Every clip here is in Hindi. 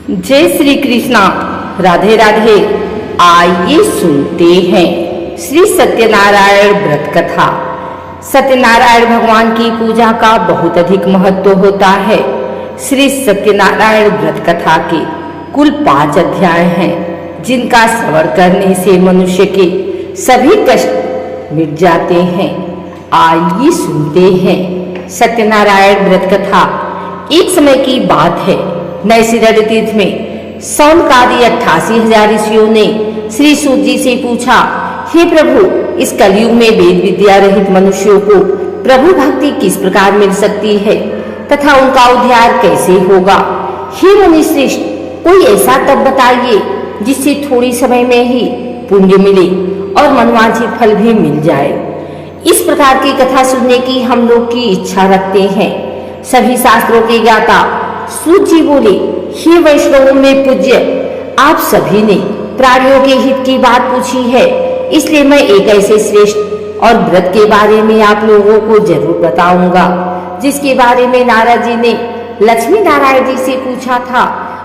जय श्री कृष्णा। राधे राधे। आइए सुनते हैं श्री सत्यनारायण व्रत कथा। सत्यनारायण भगवान की पूजा का बहुत अधिक महत्व होता है। श्री सत्यनारायण व्रत कथा के कुल 5 अध्याय हैं, जिनका श्रवण करने से मनुष्य के सभी कष्ट मिट जाते हैं। आइए सुनते हैं सत्यनारायण व्रत कथा। एक समय की बात है, नैषधीय तीर्थ में सौनकादि 88,000 ऋषियों ने श्री सूत जी से पूछा, हे प्रभु, इस कलयुग में वेद विद्या रहित मनुष्यों को प्रभु भक्ति किस प्रकार मिल सकती है तथा उनका उद्धार कैसे होगा? हे मुनि श्रेष्ठ, कोई ऐसा तप बताइए जिससे थोड़ी समय में ही पुण्य मिले और मनवांछित फल भी मिल जाए। इस प्रकार की कथा सुनने की हम लोग की इच्छा रखते हैं। सभी शास्त्रों के ज्ञाता सूत जी बोले, हे वैष्णवों में पूज्य, आप सभी ने प्राणियों के हित की बात पूछी है, इसलिए मैं एक ऐसे श्रेष्ठ और व्रत के बारे में आप लोगों को जरूर बताऊंगा, जिसके बारे में नारद जी ने लक्ष्मी नारायण जी से पूछा था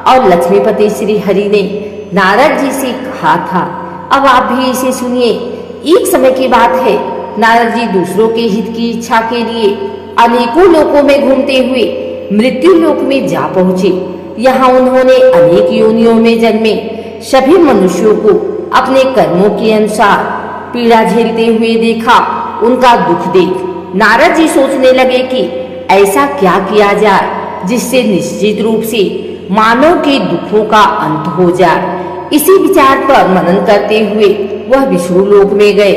और लक्ष्मीपति श्री हरि ने नारद जी से कहा था। अब आप भी इसे सुनिए। एक समय की बात है, नारद जी दूसरों के हित की इच्छा के लिए अनेकों लोकों में घूमते हुए मृत्यु लोक में जा पहुंचे। यहाँ उन्होंने अनेक योनियों में जन्मे सभी मनुष्यों को अपने कर्मों के अनुसार पीड़ा झेलते हुए देखा। उनका दुख देख नारद जी सोचने लगे कि ऐसा क्या किया जाए जिससे निश्चित रूप से मानव के दुखों का अंत हो जाए। इसी विचार पर मनन करते हुए वह विष्णु लोक में गए।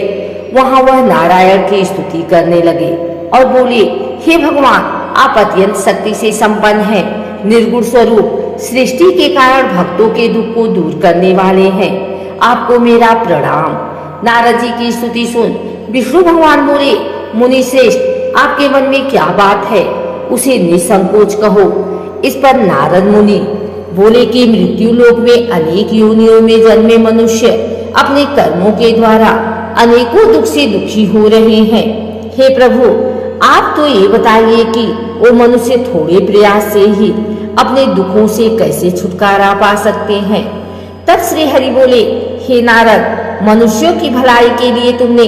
वहाँ वह नारायण की स्तुति करने लगे और बोले, हे भगवान, आप अत्यंत शक्ति से संपन्न हैं, निर्गुण स्वरूप, सृष्टि के कारण भक्तों के दुख को दूर करने वाले हैं। आपको मेरा प्रणाम। नारद जी की स्तुति सुन विष्णु भगवान बोले, मुनि श्रेष्ठ, आपके मन में क्या बात है, उसे निसंकोच कहो। इस पर नारद मुनि बोले कि मृत्यु लोक में अनेक योनियों में जन्मे मनुष्य अपने कर्मों के द्वारा अनेकों दुख से दुखी हो रहे हैं। हे प्रभु, आप तो ये बताइए कि वो मनुष्य थोड़े प्रयास से ही अपने दुखों से कैसे छुटकारा पा सकते हैं। तब श्री हरि बोले, हे नारद, मनुष्यों की भलाई के लिए तुमने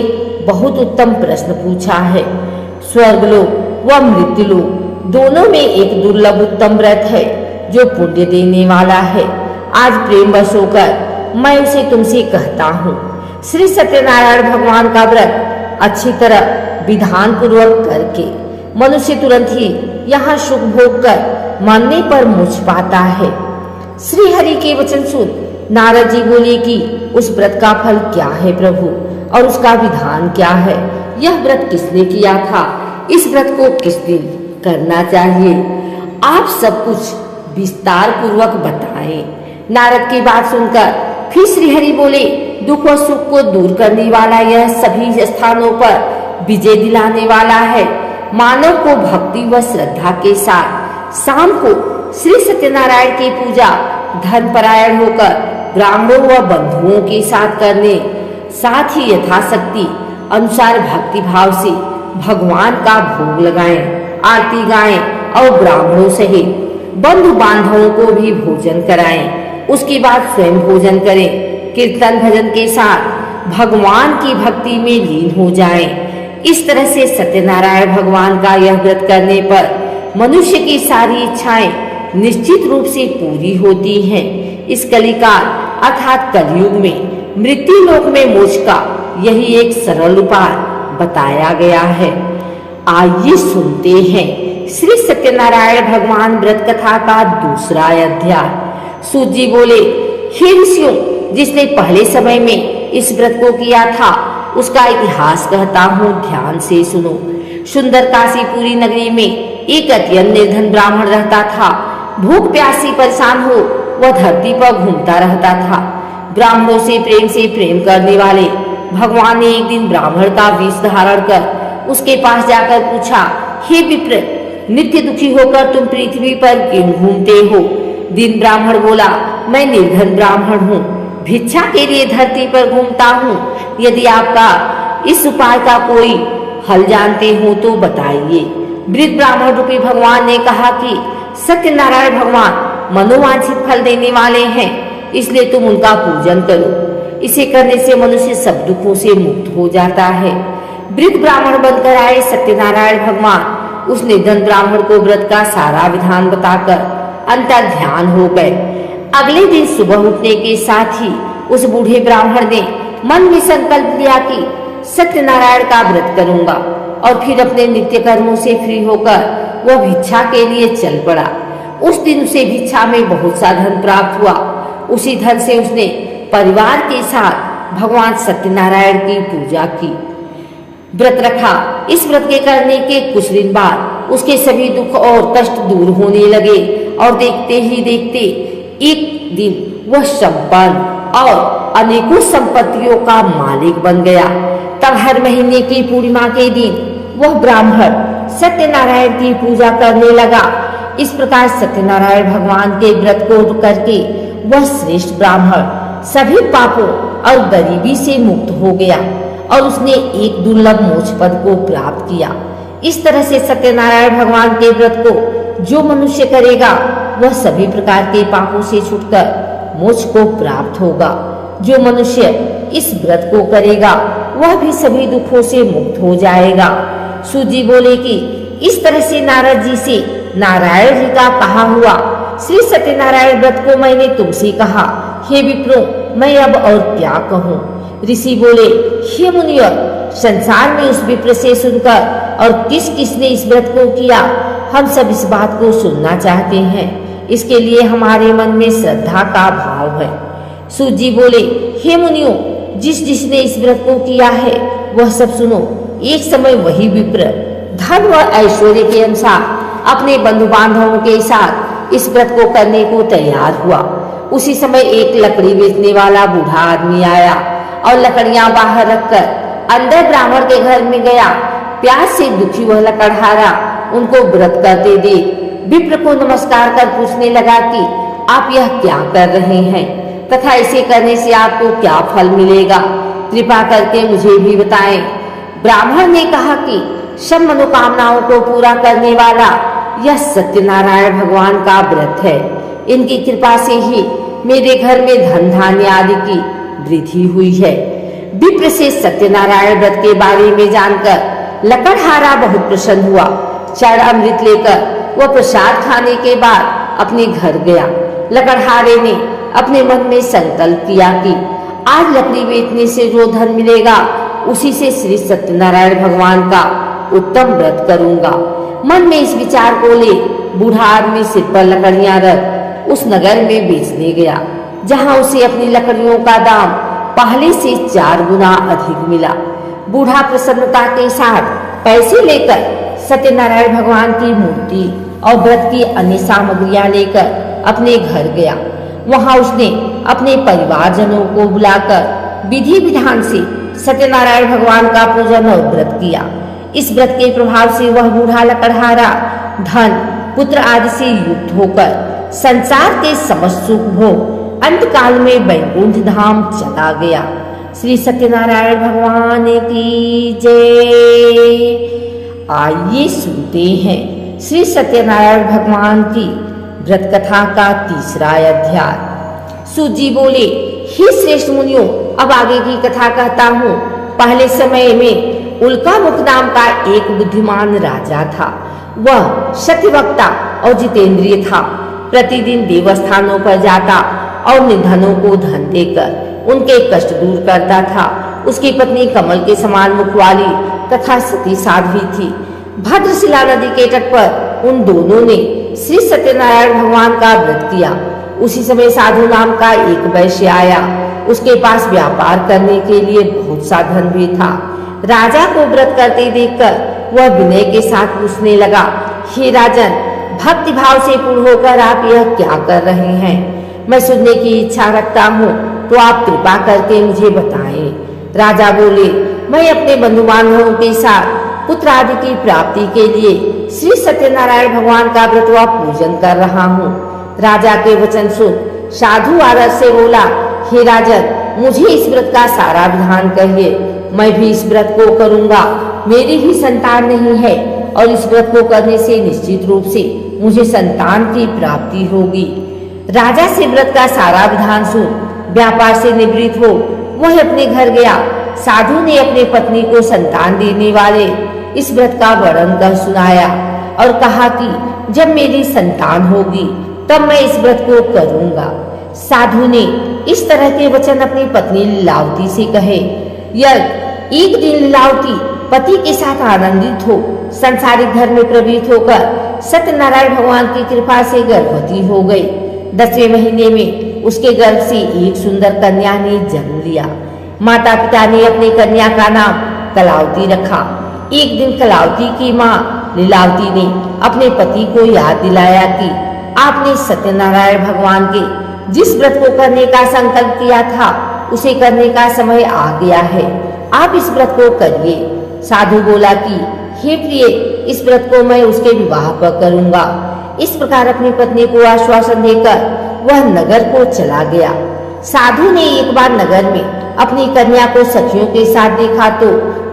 बहुत उत्तम प्रश्न पूछा है। स्वर्गलोक व मृत्युलोक दोनों में एक दुर्लभ उत्तम व्रत है जो पुण्य देने वाला है। आज प्रेम वश होकर मैं उसे तुमसे कहता हूँ। श्री सत्यनारायण भगवान का व्रत अच्छी तरह विधान पूर्वक करके मनुष्य तुरंत ही यहाँ सुख भोग कर मरने पर मुझ पाता है। श्री हरि के वचन सुन नारद जी बोले कि उस व्रत का फल क्या है प्रभु, और उसका विधान क्या है? यह व्रत किसने किया था? इस व्रत को किस दिन करना चाहिए? आप सब कुछ विस्तार पूर्वक बताएं। नारद की बात सुनकर फिर श्री हरि बोले, दुख व सुख को दूर करने वाला यह सभी स्थानों पर विजय दिलाने वाला है। मानव को भक्ति व श्रद्धा के साथ शाम को श्री सत्यनारायण की पूजा धर्मपरायण होकर ब्राह्मणों व बंधुओं के साथ करने, साथ ही यथाशक्ति अनुसार भक्ति भाव से भगवान का भोग लगाएं, आरती गाएं और ब्राह्मणों सहित बंधु बांधवों को भी भोजन कराएं। उसके बाद स्वयं भोजन करें। कीर्तन भजन के साथ भगवान की भक्ति में लीन हो जाएं। इस तरह से सत्यनारायण भगवान का यह व्रत करने पर मनुष्य की सारी इच्छाएं निश्चित रूप से पूरी होती हैं। इस कलिकाल अर्थात कलयुग में मृत्यु लोक में मोक्ष का यही एक सरल उपाय बताया गया है। आइए सुनते हैं श्री सत्यनारायण भगवान व्रत कथा का दूसरा अध्याय। सूत जी बोले, हे ऋषियों, जिसने पहले समय में इस व्रत को किया था उसका इतिहास कहता हूँ, ध्यान से सुनो। सुंदर काशीपुरी नगरी में एक अत्यंत निर्धन ब्राह्मण रहता था। भूख प्यास से परेशान हो वह धरती पर घूमता रहता था। ब्राह्मणों से प्रेम करने वाले भगवान ने एक दिन ब्राह्मण का वेश धारण कर उसके पास जाकर पूछा, हे विप्र, नित्य दुखी होकर तुम पृथ्वी पर क्यों घूमते हो? दिन ब्राह्मण बोला, मैं निर्धन ब्राह्मण हूँ, भिक्षा के लिए धरती पर घूमता हूँ। यदि आपका इस उपाय का कोई हल जानते हो तो बताइए। वृद्ध ब्राह्मण रूपी भगवान ने कहा कि सत्यनारायण भगवान मनोवांछित फल देने वाले हैं, इसलिए तुम उनका पूजन करो। इसे करने से मनुष्य सब दुखों से मुक्त हो जाता है। वृद्ध ब्राह्मण बनकर आए सत्यनारायण भगवान उस निर्धन ब्राह्मण को व्रत का सारा विधान बताकर अंतर ध्यान हो गए। अगले दिन सुबह उठने के साथ ही उस बूढ़े ब्राह्मण ने मन में संकल्प लिया कि सत्यनारायण का व्रत करूंगा, और फिर अपने नित्य कर्मों से फ्री होकर वह भिक्षा के लिए चल पड़ा। उस दिन उसे भिक्षा में बहुत सा धन प्राप्त हुआ। उसी धन से उसने परिवार के साथ भगवान सत्यनारायण की पूजा की, व्रत रखा। इस व्रत के करने के कुछ दिन बाद उसके सभी दुख और कष्ट दूर होने लगे और देखते ही देखते एक दिन वह संपन्न और अनेकों संपत्तियों का मालिक बन गया। तब हर महीने की पूर्णिमा के दिन वह ब्राह्मण सत्यनारायण की पूजा करने लगा। इस प्रकार सत्यनारायण भगवान के व्रत को करके वह श्रेष्ठ ब्राह्मण सभी पापों और गरीबी से मुक्त हो गया और उसने एक दुर्लभ मोक्ष पद को प्राप्त किया। इस तरह से सत्यनारायण भगवान के व्रत को जो मनुष्य करेगा वह सभी प्रकार के पापों से छूटकर मोक्ष को प्राप्त होगा। जो मनुष्य इस व्रत को करेगा वह भी सभी दुखों से मुक्त हो जाएगा। सूत जी बोले कि इस तरह से नारद जी से नारायण जी का कहा हुआ श्री सत्यनारायण व्रत को मैंने तुमसे कहा। हे विप्रो, मैं अब और क्या कहूँ। ऋषि बोले, हे मुनिवर, संसार में उस विप्र से सुनकर और किस किसने इस व्रत को किया, हम सब इस बात को सुनना चाहते हैं। इसके लिए हमारे मन में श्रद्धा का भाव है। सूत जी बोले, हे मुनियों, जिसने इस व्रत को किया है वह सब सुनो। एक समय वही विप्र धन व ऐश्वर्य के अनुसार अपने बंधु बांधवों के साथ इस व्रत को करने को तैयार हुआ। उसी समय एक लकड़ी बेचने वाला बूढ़ा आदमी आया और लकड़ियां बाहर रखकर अंदर ब्राह्मण के घर में गया। प्यास से दुखी वह लकड़हारा उनको व्रत करते देख विप्र को नमस्कार कर पूछने लगा कि आप यह क्या कर रहे हैं तथा इसे करने से आपको क्या फल मिलेगा, कृपा करके मुझे भी बताएं। ब्राह्मण ने कहा कि सब मनोकामनाओं को पूरा करने वाला यह सत्यनारायण भगवान का व्रत है। इनकी कृपा से ही मेरे घर में धन धान्य आदि की वृद्धि हुई है। विप्र से सत्यनारायण व्रत के बारे में जानकर लकड़हारा बहुत प्रसन्न हुआ। चरण अमृत लेकर वह प्रसाद खाने के बाद अपने घर गया। लकड़हारे ने अपने मन में संकल्प किया कि आज लकड़ी बेचने से जो धन मिलेगा उसी से श्री सत्यनारायण भगवान का उत्तम व्रत करूंगा। मन में इस विचार को ले बूढ़ा आदमी सिर पर लकड़ियां रख उस नगर में बेचने गया, जहां उसे अपनी लकड़ियों का दाम पहले से 4 गुना अधिक मिला। बूढ़ा प्रसन्नता के साथ पैसे लेकर सत्यनारायण भगवान की मूर्ति और व्रत की अन्य सामग्रियां लेकर अपने घर गया। वहां उसने अपने परिवारजनों को बुलाकर विधि विधान से सत्यनारायण भगवान का पूजन और व्रत किया। इस व्रत के प्रभाव से वह बूढ़ा लकड़हारा धन पुत्र आदि से युक्त होकर संसार के समस्त सुख भोग अंत काल में वैकुंठ धाम चला गया। श्री सत्यनारायण भगवान की जय। आइए सुनते हैं श्री सत्यनारायण भगवान की व्रत कथा का 3रा अध्याय। सूत जी बोले, हे श्रेष्ठ मुनियों, अब आगे की कथा कहता हूँ। पहले समय में उल्का मुख नाम का एक बुद्धिमान राजा था। वह सत्यवक्ता और जितेंद्रिय था। प्रतिदिन देवस्थानों पर जाता और निर्धनों को धन देकर उनके कष्ट दूर करता था। उसकी पत्नी कमल के समान मुख वाली तथा सती साध्वी थी। भद्रशिला नदी के तट पर उन दोनों ने श्री सत्यनारायण भगवान का व्रत किया। उसी समय साधु नाम का एक वैश्य आया। उसके पास व्यापार करने के लिए बहुत सा धन भी था। राजा को व्रत करते देखकर वह विनय के साथ पूछने लगा, हे राजन, भक्ति भाव से पूर्ण होकर आप यह क्या कर रहे हैं? मैं सुनने की इच्छा रखता हूँ, तो आप कृपा करके मुझे बताएं। राजा बोले, मैं अपने बंधु बांधवों के साथ पुत्र आदि की प्राप्ति के लिए श्री सत्यनारायण भगवान का व्रत व पूजन कर रहा हूँ। राजा के वचन सुन साधु आदर से बोला, हे राजन, मुझे इस व्रत का सारा विधान कहिए। मैं भी इस व्रत को करूँगा। मेरी भी संतान नहीं है और इस व्रत को करने से निश्चित रूप से मुझे संतान की प्राप्ति होगी। राजा से व्रत का सारा विधान सुन व्यापार से निवृत्त हो वह अपने घर गया। साधु ने अपनी पत्नी को संतान देने वाले इस व्रत का वर्णन कर सुनाया और कहा कि जब मेरी संतान होगी तब मैं इस व्रत को करूंगा। साधु ने इस तरह के वचन अपनी पत्नी लीलावती से कहे। यह एक दिन लीलावती पति के साथ आनंदित हो संसारिक घर में प्रवृत्त होकर सत्यनारायण भगवान की कृपा से गर्भवती हो गई। 10वें महीने में उसके गर्भ से एक सुंदर कन्या ने जन्म लिया। माता पिता ने अपनी कन्या का नाम कलावती रखा। एक दिन कलावती की माँ लीलावती ने अपने पति को याद दिलाया कि आपने सत्यनारायण भगवान के जिस व्रत को करने का संकल्प किया था उसे करने का समय आ गया है, आप इस व्रत को करिए। साधु बोला कि हे प्रिय, इस व्रत को मैं उसके विवाह पर करूंगा। इस प्रकार अपनी पत्नी को आश्वासन देकर वह नगर को चला गया। साधु ने एक बार नगर में अपनी कन्या को सखियों के साथ देखा तो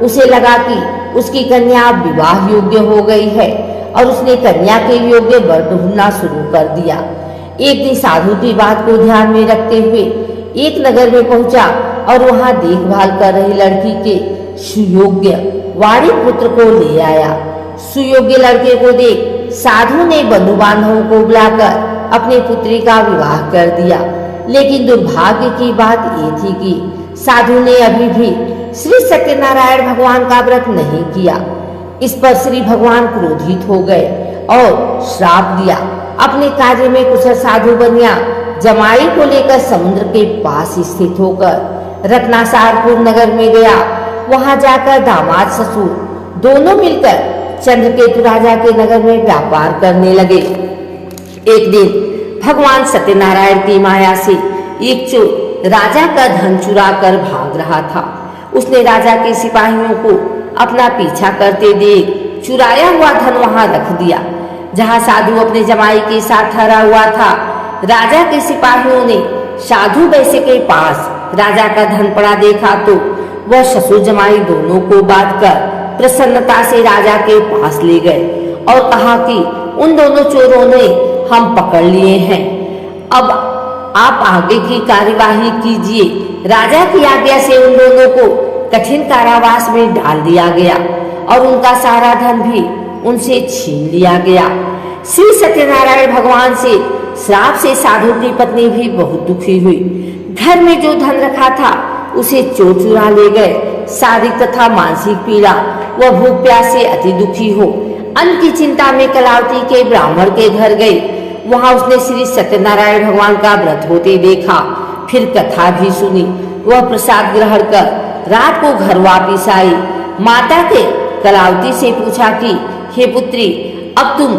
उसे लगा कि उसकी कन्या अब विवाह योग्य हो गई है और उसने कन्या के योग्य वर ढूंढना शुरू कर दिया। एक दिन साधु की बात को ध्यान में रखते हुए एक नगर में पहुंचा और वहां देखभाल कर रही लड़की के सुयोग्य वाणी पुत्र को ले आया। सुयोग्य लड़के को देख साधु ने बंधु बांधवों को बुलाकर अपनी पुत्री का विवाह कर दिया। लेकिन दुर्भाग्य की बात ये थी कि साधु ने अभी भी श्री सत्यनारायण भगवान का व्रत नहीं किया। इस पर श्री भगवान क्रोधित हो गए और श्राप दिया। अपने कार्य में कुशल साधु बनिया जमाई को लेकर समुद्र के पास स्थित होकर रत्नासारपुर नगर में गया। वहां जाकर दामाद ससुर दोनों मिलकर चंद्रकेतु राजा के नगर में व्यापार करने लगे। एक दिन भगवान सत्यनारायण की माया से एक चोर राजा का धन चुरा कर भाग रहा था। उसने राजा के सिपाहियों को अपना पीछा करते देख चुराया हुआ धन वहां रख दिया जहां साधु अपने जमाई के साथ ठहरा हुआ था। राजा के सिपाहियों ने साधु वैश्य के पास राजा का धन पड़ा देखा तो वह ससुर जमाई दोनों को बांध कर प्रसन्नता से राजा के पास ले गए और कहा कि उन दोनों चोरों ने हम पकड़ लिए हैं, अब आप आगे की कार्यवाही कीजिए। राजा की आज्ञा से उन दोनों को कठिन कारावास में डाल दिया गया और उनका सारा धन भी उनसे छीन लिया गया। श्री सत्यनारायण भगवान से श्राप से साधु की पत्नी भी बहुत दुखी हुई। घर में जो धन रखा था उसे चोर चुरा ले गए। शारीरिक तथा मानसिक पीड़ा व भूख प्यास से अति दुखी हो अन्न की चिंता में कलावती के ब्राह्मण के घर गई। वहां उसने श्री सत्यनारायण भगवान का व्रत होते देखा, फिर कथा भी सुनी। वह प्रसाद ग्रहण कर रात को घर वापिस आई। माता के कलावती से पूछा कि हे पुत्री, अब तुम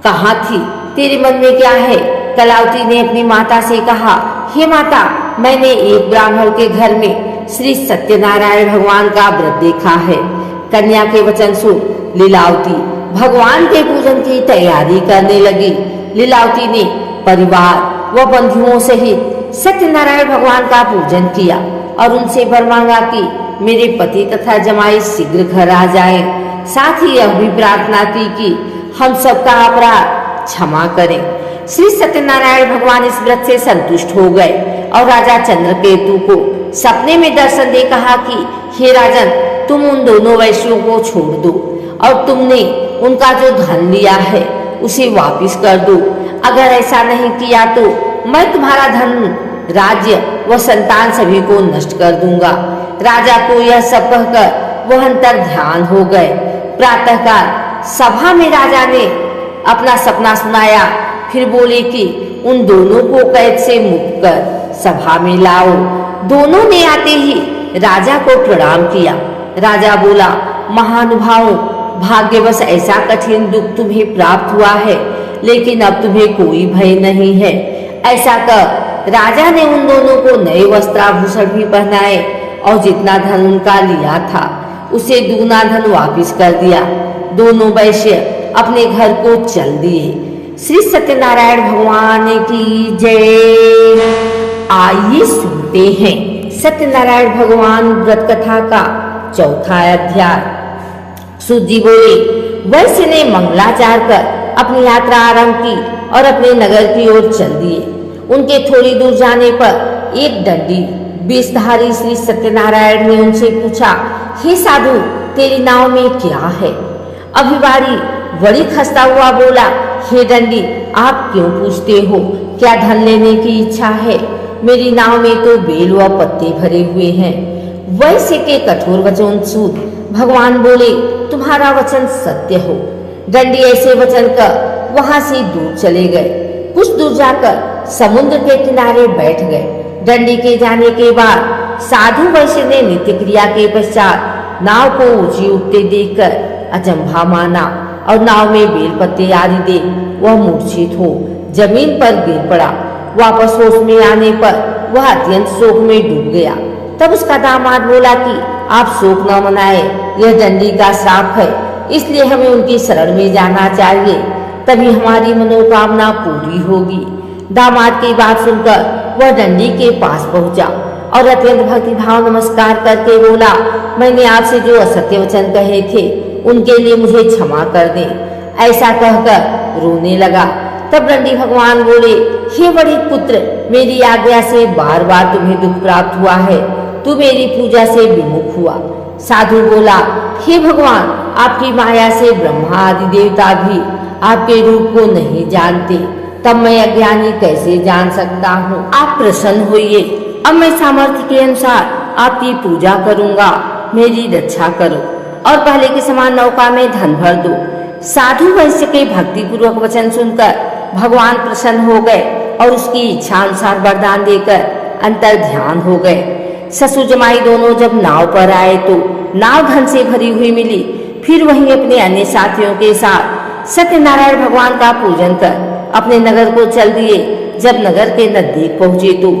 कहाँ थी, तेरे मन में क्या है? कलावती ने अपनी माता से कहा, हे माता, मैंने एक ब्राह्मण के घर में श्री सत्यनारायण भगवान का व्रत देखा है। कन्या के वचन सुन लीलावती भगवान के पूजन की तैयारी करने लगी। लीलावती ने परिवार व बंधुओं सहित सत्यनारायण भगवान का पूजन किया और उनसे वर मांगा कि मेरे पति तथा जमाई शीघ्र घर आ जाए। साथ ही यह भी प्रार्थना की कि हम सबका अपराध क्षमा करें। श्री सत्यनारायण भगवान इस व्रत से संतुष्ट हो गए और राजा चंद्रकेतु को सपने में दर्शन दे कहा कि हे राजन, तुम उन दोनों वैश्यों को छोड़ दो और तुमने उनका जो धन लिया है उसे वापिस कर दो। अगर ऐसा नहीं किया तो मैं तुम्हारा धन, राज्य व संतान सभी को नष्ट कर दूंगा। राजा को यह सब कहकर वह अंतर ध्यान हो गए। प्रातःकाल सभा में राजा ने अपना सपना सुनाया, फिर बोले कि उन दोनों को कैद से मुक्त कर सभा में लाओ। दोनों ने आते ही राजा को प्रणाम किया। राजा बोला, महानुभावों, भाग्यवश ऐसा कठिन दुख तुम्हें प्राप्त हुआ है, लेकिन अब तुम्हें कोई भय नहीं है। ऐसा कर राजा ने उन दोनों को नए वस्त्राभूषण भी पहनाए और जितना धन उनका लिया था उसे दुगना धन वापिस कर दिया। दोनों वैश्य अपने घर को चल दिए। श्री सत्यनारायण भगवान की जय। आइए सुनते हैं सत्यनारायण भगवान व्रत कथा का चौथा अध्याय। सूत जी बोले, वैश्य ने मंगलाचार कर अपनी यात्रा आरंभ की और अपने नगर की ओर चल दिए। उनके थोड़ी दूर जाने पर एक दंडी बेशधारी श्री सत्यनारायण ने उनसे पूछा, हे साधु, तेरी नाव में क्या है? अभिवारी बड़ी खस्ता हुआ बोला, हे दंडी, आप क्यों पूछते हो? क्या धन लेने की इच्छा है? मेरी नाव में तो बेल व पत्ते भरे हुए हैं। वैश्य के कठोर वचन सुन भगवान बोले, तुम्हारा वचन सत्य हो। दंडी ऐसे वचन कर वहां से दूर चले गए। कुछ दूर जाकर समुद्र के किनारे बैठ गए। दंडी के जाने के बाद साधु वैश्य ने नित्य क्रिया के पश्चात नाव को ऊंची उठते देखकर अचंभा माना और नाव में बेल पत्ते आदि देख वह मूर्छित हो जमीन पर गिर पड़ा। वापस होश में आने पर वह अत्यंत शोक में डूब गया। तब उसका दामाद बोला कि आप शोक न मनाए, यह दंडी का श्राप है, इसलिए हमें उनकी शरण में जाना चाहिए, तभी हमारी मनोकामना पूरी होगी। दामाद की बात सुनकर वह दंडी के पास पहुंचा और अत्यंत भक्तिभाव नमस्कार करके बोला, मैंने आपसे जो असत्य वचन कहे थे उनके लिए मुझे क्षमा कर दें। ऐसा कहकर रोने लगा। तब दंडी भगवान बोले, हे बड़े पुत्र, मेरी आज्ञा से बार बार तुम्हें दुख प्राप्त हुआ है, तू मेरी पूजा से विमुख हुआ। साधु बोला, हे भगवान, आपकी माया से ब्रह्मा आदि देवता भी आपके रूप को नहीं जानते, तब मैं अज्ञानी कैसे जान सकता हूँ? आप प्रसन्न होइए, अब मैं सामर्थ्य के अनुसार आपकी पूजा करूँगा, मेरी रक्षा करो और पहले के समान नौका में धन भर दो। साधु वैश्य के भक्ति पूर्वक वचन सुनकर भगवान प्रसन्न हो गए और उसकी इच्छा अनुसार वरदान देकर अंतर ध्यान हो गए। ससुर जमाई दोनों जब नाव पर आए तो नाव धन से भरी हुई मिली। फिर वहीं अपने अन्य साथियों के साथ सत्यनारायण भगवान का पूजन कर अपने नगर को चल दिए। जब नगर के नजदीक पहुंचे तो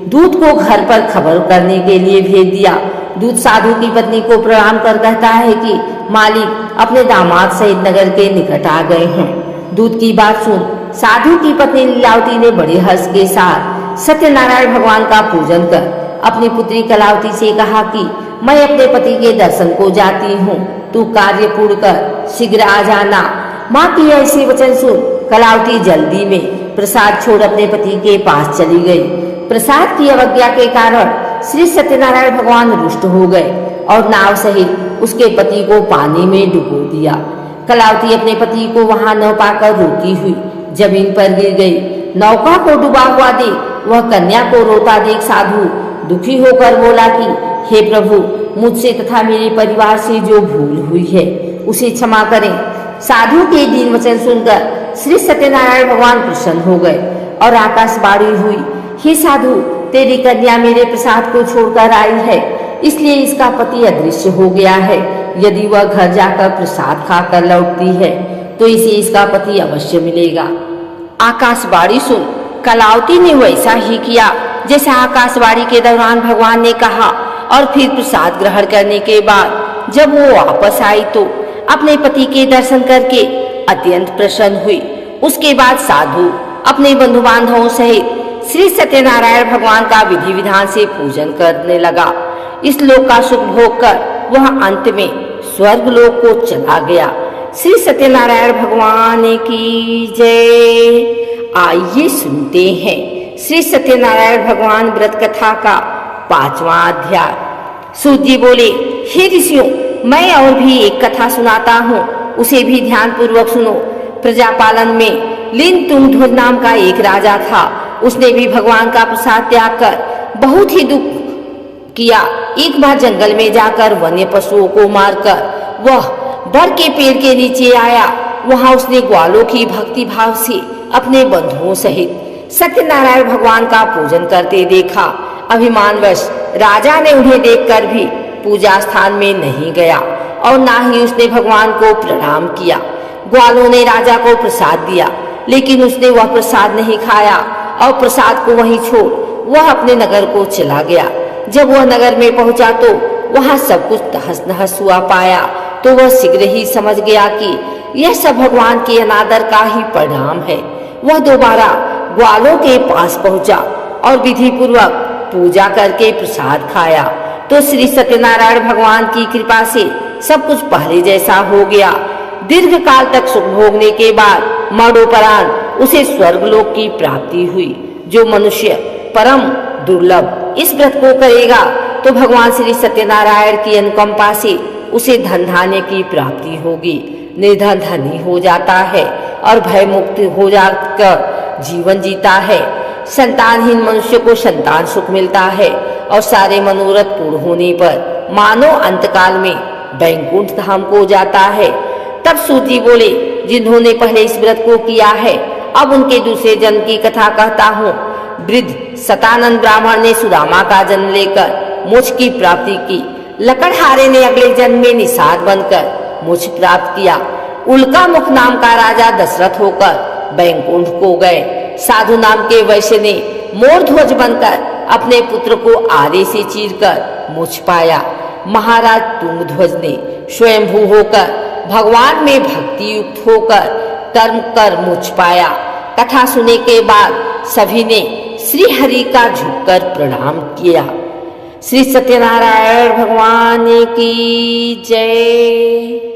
दूत को घर पर खबर करने के लिए भेज दिया। दूत साधु की पत्नी को प्रणाम कर कहता है कि मालिक अपने दामाद सहित नगर के निकट आ गए हैं। दूत की बात सुन साधु की पत्नी लीलावती ने बड़े हर्ष के साथ सत्यनारायण भगवान का पूजन कर अपनी पुत्री कलावती से कहा कि मैं अपने पति के दर्शन को जाती हूँ, तू कार्य पूर्ण कर शीघ्र आ जाना। माँ की ऐसे वचन सुन कलावती जल्दी में प्रसाद छोड़ अपने पति के पास चली गई। प्रसाद की अवज्ञा के कारण श्री सत्यनारायण भगवान रुष्ट हो गए और नाव सहित उसके पति को पानी में डुबो दिया। कलावती अपने पति को वहां न पाकर रोती हुई जमीन पर गिर गई। नौका को डूबा हुआ देख वह कन्या को रोता देख साधु दुखी होकर बोला कि हे प्रभु, मुझसे तथा मेरे परिवार से जो भूल हुई है उसे क्षमा करें। साधु के दीन वचन सुनकर श्री सत्यनारायण भगवान प्रसन्न हो गए और आकाशवाणी हुई, हे साधु, तेरी कन्या मेरे प्रसाद को छोड़कर आई है, इसलिए इसका पति अदृश्य हो गया है। यदि वह घर जाकर प्रसाद खाकर लौटती है तो इसे इसका पति अवश्य मिलेगा। आकाशवाणी सुन कलावती ने वैसा ही किया जैसा आकाशवाणी के दौरान भगवान ने कहा और फिर प्रसाद ग्रहण करने के बाद जब वो वापस आई तो अपने पति के दर्शन करके अत्यंत प्रसन्न हुई। उसके बाद साधु अपने बंधु बांधवों सहित श्री सत्यनारायण भगवान का विधि विधान से पूजन करने लगा। इस लोक का सुख भोग कर वह अंत में स्वर्ग लोक को चला गया। श्री सत्यनारायण भगवान की जय। आइए सुनते हैं श्री सत्यनारायण भगवान व्रत कथा का 5वां अध्याय। सूत जी बोले, हे ऋषियों, मैं और भी एक कथा सुनाता हूँ, उसे भी ध्यान पूर्वक सुनो। प्रजापालन में लिन तुंगध्वज नाम का एक राजा था। उसने भी भगवान का प्रसाद त्याग कर बहुत ही दुख किया। एक बार जंगल में जाकर वन्य पशुओं को मारकर वह बर के पेड़ के नीचे आया। वहां उसने ग्वालों की भक्ति भाव से अपने बंधुओं सहित सत्यनारायण भगवान का पूजन करते देखा। अभिमानवश राजा ने उन्हें देखकर भी पूजा स्थान में नहीं गया और ना ही उसने भगवान को प्रणाम किया। ग्वालों ने राजा को प्रसाद दिया, लेकिन उसने वह प्रसाद नहीं खाया और प्रसाद को वहीं छोड़ वह अपने नगर को चला गया। जब वह नगर में पहुंचा तो वहां सब कुछ तहस नहस हुआ पाया तो वह शीघ्र ही समझ गया कि यह सब भगवान के अनादर का ही परिणाम है। वह दोबारा ग्वालों के पास पहुंचा और विधि पूर्वक पूजा करके प्रसाद खाया तो श्री सत्यनारायण भगवान की कृपा से सब कुछ पहले जैसा हो गया। दीर्घ काल तक सुख भोगने के बाद मरणोपरांत उसे स्वर्गलोक की प्राप्ति हुई। जो मनुष्य परम दुर्लभ इस व्रत को करेगा तो भगवान श्री सत्यनारायण की अनुकंपा से उसे धन धान्य की प्राप्ति होगी। निर्धन धनी हो जाता है और भय मुक्त हो जाकर जीवन जीता है। संतानहीन मनुष्य को संतान सुख मिलता है और सारे मनोरथ पूर्ण होने पर मानव अंतकाल में वैकुंठ धाम को जाता है। तब सूत जी बोले, जिन्होंने पहले इस व्रत को किया है अब उनके दूसरे जन्म की कथा कहता हूँ। वृद्ध सतानंद ब्राह्मण ने सुदामा का जन्म लेकर मोक्ष की प्राप्ति की। लकड़हारे ने अगले जन्म में निषाद बनकर मोक्ष प्राप्त किया। उल्का मुख नाम का राजा दशरथ होकर वैकुंठ को गए। साधु नाम के वैश्य ने मोर ध्वज बनकर अपने पुत्र को आरे से चीरकर मोक्ष पाया। महाराज तुंगध्वज ने स्वयंभू होकर भगवान में भक्ति युक्त होकर कर्म कर मोक्ष पाया। कथा सुनने के बाद सभी ने श्री हरि का झुककर प्रणाम किया। श्री सत्यनारायण भगवान की जय।